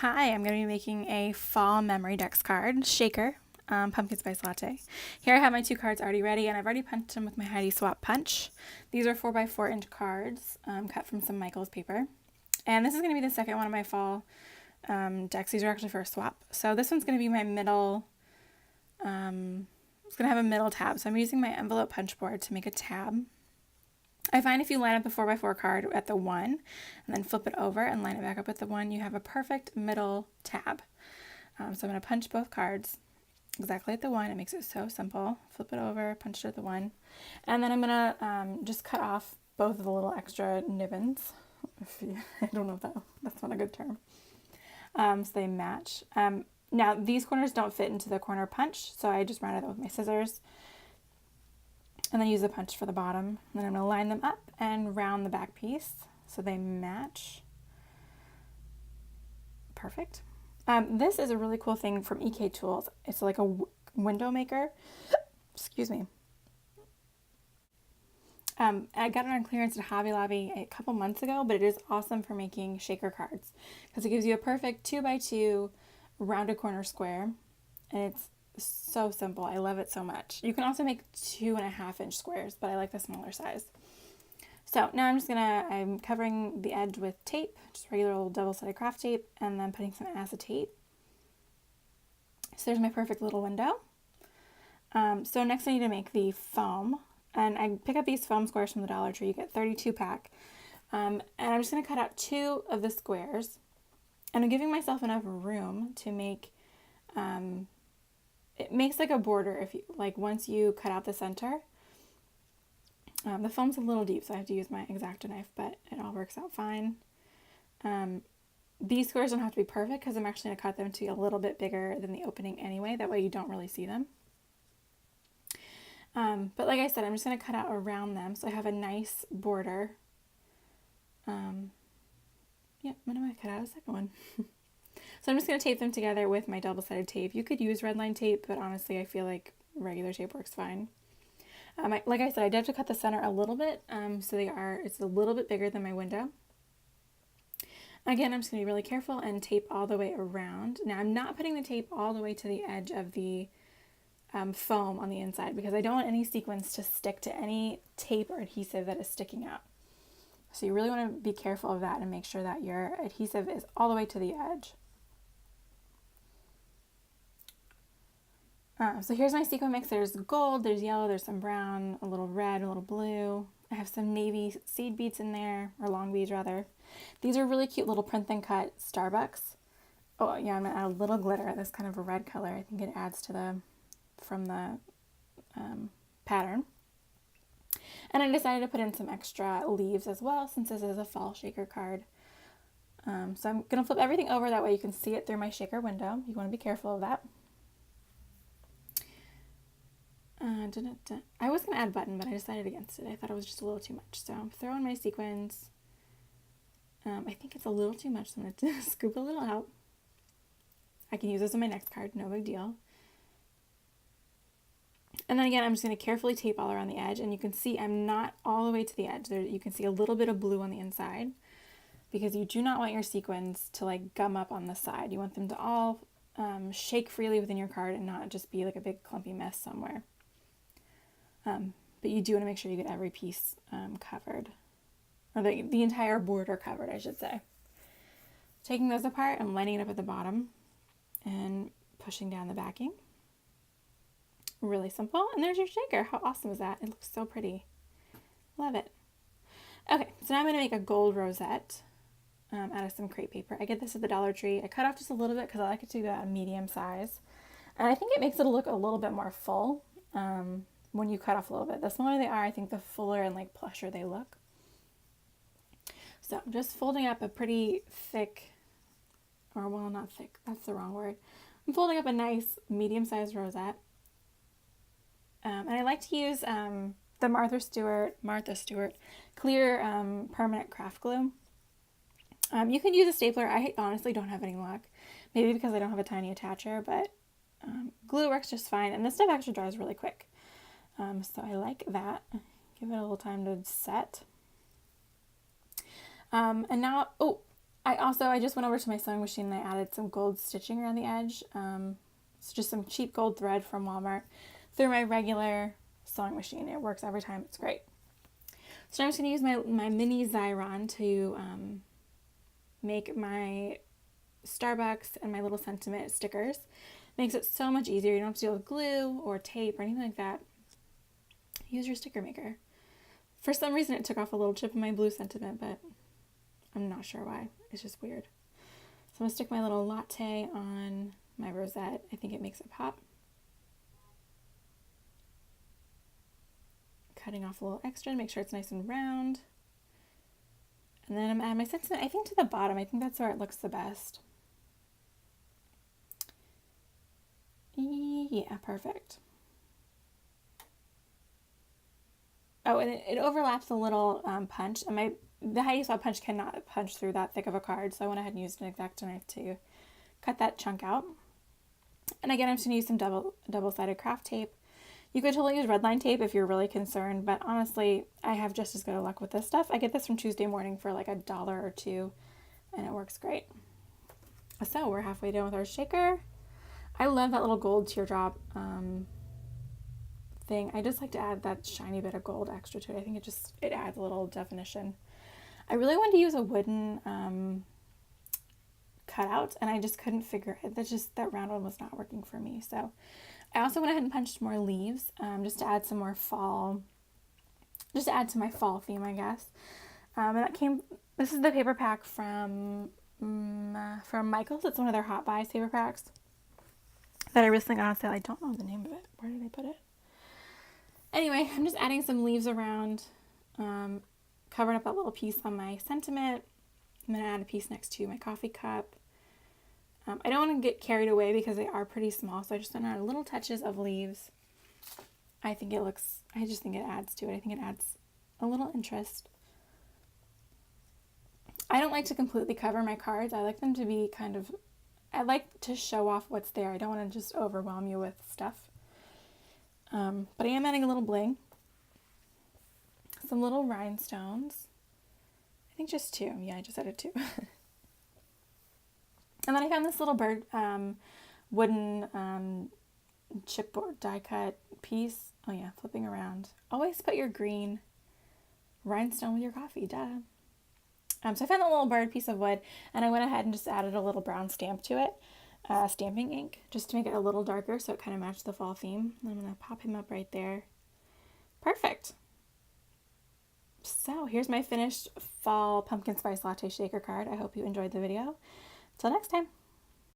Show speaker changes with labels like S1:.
S1: Hi, I'm going to be making a fall memory decks card, shaker, pumpkin spice latte. Here I have my two cards already ready, and I've already punched them with my Heidi Swap punch. These are 4x4 inch cards, cut from some Michaels paper. And this is going to be the second one of my fall decks. These are actually for a swap. So this one's going to be my middle, it's going to have a middle tab. So I'm using my envelope punch board to make a tab. I find if you line up the 4x4 card at the 1 and then flip it over and line it back up at the 1, you have a perfect middle tab. So I'm going to punch both cards exactly at the 1. It makes it so simple. Flip it over, punch it at the 1. And then I'm going to just cut off both of the little extra nibbins. I don't know if that's not a good term. So they match. Now, these corners don't fit into the corner punch, so I just rounded it with my scissors. And then use the punch for the bottom. And then I'm going to line them up and round the back piece so they match. Perfect. This is a really cool thing from EK Tools. It's like a window maker. Excuse me. I got it on clearance at Hobby Lobby a couple months ago, but it is awesome for making shaker cards because it gives you a perfect 2x2 rounded corner square, and it's so simple. I love it so much. You can also make 2.5-inch squares, but I like the smaller size. So now I'm covering the edge with tape, just regular old double-sided craft tape, and then putting some acetate. So there's my perfect little window. So next I need to make the foam, and I pick up these foam squares from the Dollar Tree. You get 32 pack. And I'm just going to cut out 2 of the squares, and I'm giving myself enough room to make it makes like a border if you like once you cut out the center. The foam's a little deep, so I have to use my X-Acto knife, but it all works out fine. These squares don't have to be perfect because I'm actually going to cut them to be a little bit bigger than the opening anyway. That way you don't really see them. But like I said, I'm just going to cut out around them so I have a nice border. Yeah, when am I cut out a second one? So I'm just going to tape them together with my double-sided tape. You could use redline tape, but honestly, I feel like regular tape works fine. Like I said, I did have to cut the center a little bit, so it's a little bit bigger than my window. Again, I'm just going to be really careful and tape all the way around. Now, I'm not putting the tape all the way to the edge of the foam on the inside because I don't want any sequins to stick to any tape or adhesive that is sticking out. So you really want to be careful of that and make sure that your adhesive is all the way to the edge. So here's my sequin mix. There's gold, there's yellow, there's some brown, a little red, a little blue. I have some navy seed beads in there, or long beads rather. These are really cute little print and cut Starbucks. Oh yeah, I'm gonna add a little glitter. This kind of a red color. I think it adds to from the pattern. And I decided to put in some extra leaves as well since this is a fall shaker card. So I'm gonna flip everything over, that way you can see it through my shaker window. You want to be careful of that. I was going to add a button, but I decided against it. I thought it was just a little too much. So I'm throwing my sequins. I think it's a little too much, so I'm going to scoop a little out. I can use this on my next card, no big deal. And then again, I'm just going to carefully tape all around the edge. And you can see I'm not all the way to the edge. There, you can see a little bit of blue on the inside because you do not want your sequins to like gum up on the side. You want them to all shake freely within your card and not just be like a big clumpy mess somewhere. But you do want to make sure you get every piece covered, or the entire border covered, I should say. Taking those apart and lining it up at the bottom and pushing down the backing. Really simple. And there's your shaker. How awesome is that? It looks so pretty. Love it. Okay, so now I'm going to make a gold rosette out of some crepe paper. I get this at the Dollar Tree. I cut off just a little bit because I like it to be a medium size. And I think it makes it look a little bit more full. When you cut off a little bit. The smaller they are, I think the fuller and like plusher they look. So I'm just folding up a pretty thick, or well, not thick, that's the wrong word. I'm folding up a nice medium-sized rosette. And I like to use the Martha Stewart clear permanent craft glue. You can use a stapler. I honestly don't have any luck. Maybe because I don't have a tiny attacher, but glue works just fine. And this stuff actually dries really quick. So I like that. Give it a little time to set. And now, I just went over to my sewing machine and I added some gold stitching around the edge. It's just some cheap gold thread from Walmart through my regular sewing machine. It works every time. It's great. So now I'm just going to use my mini Xyron to make my Starbucks and my little sentiment stickers. Makes it so much easier. You don't have to deal with glue or tape or anything like that. Use your sticker maker. For some reason it took off a little chip in my blue sentiment, but I'm not sure why. It's just weird. So I'm going to stick my little latte on my rosette. I think it makes it pop. Cutting off a little extra to make sure it's nice and round. And then I'm adding my sentiment, I think, to the bottom. I think that's where it looks the best. Yeah, perfect. Oh, and it overlaps a little punch. And the Heidi Swapp punch cannot punch through that thick of a card, so I went ahead and used an X-Acto knife to cut that chunk out. And again, I'm just going to use some double-sided craft tape. You could totally use redline tape if you're really concerned, but honestly, I have just as good of luck with this stuff. I get this from Tuesday Morning for like $1 or $2, and it works great. So we're halfway done with our shaker. I love that little gold teardrop thing. I just like to add that shiny bit of gold extra to it. I think it adds a little definition. I really wanted to use a wooden cutout, and I just couldn't figure it. That round one was not working for me. So I also went ahead and punched more leaves just to add some more fall, just to add to my fall theme, I guess. And this is the paper pack from Michaels. It's one of their Hot Buys paper packs that I recently got on sale. I don't know the name of it. Where did I put it? Anyway, I'm just adding some leaves around, covering up that little piece on my sentiment. I'm going to add a piece next to my coffee cup. I don't want to get carried away because they are pretty small, so I just want to add little touches of leaves. I just think it adds to it. I think it adds a little interest. I don't like to completely cover my cards. I like them to be I like to show off what's there. I don't want to just overwhelm you with stuff. But I am adding a little bling. Some little rhinestones. I think just 2. Yeah, I just added 2. And then I found this little bird wooden chipboard die cut piece. Oh yeah, flipping around. Always put your green rhinestone with your coffee, duh. So I found that little bird piece of wood, and I went ahead and just added a little brown stamp to it, stamping ink, just to make it a little darker so it kind of matched the fall theme. I'm going to pop him up right there. Perfect. So here's my finished fall pumpkin spice latte shaker card. I hope you enjoyed the video. Till next time.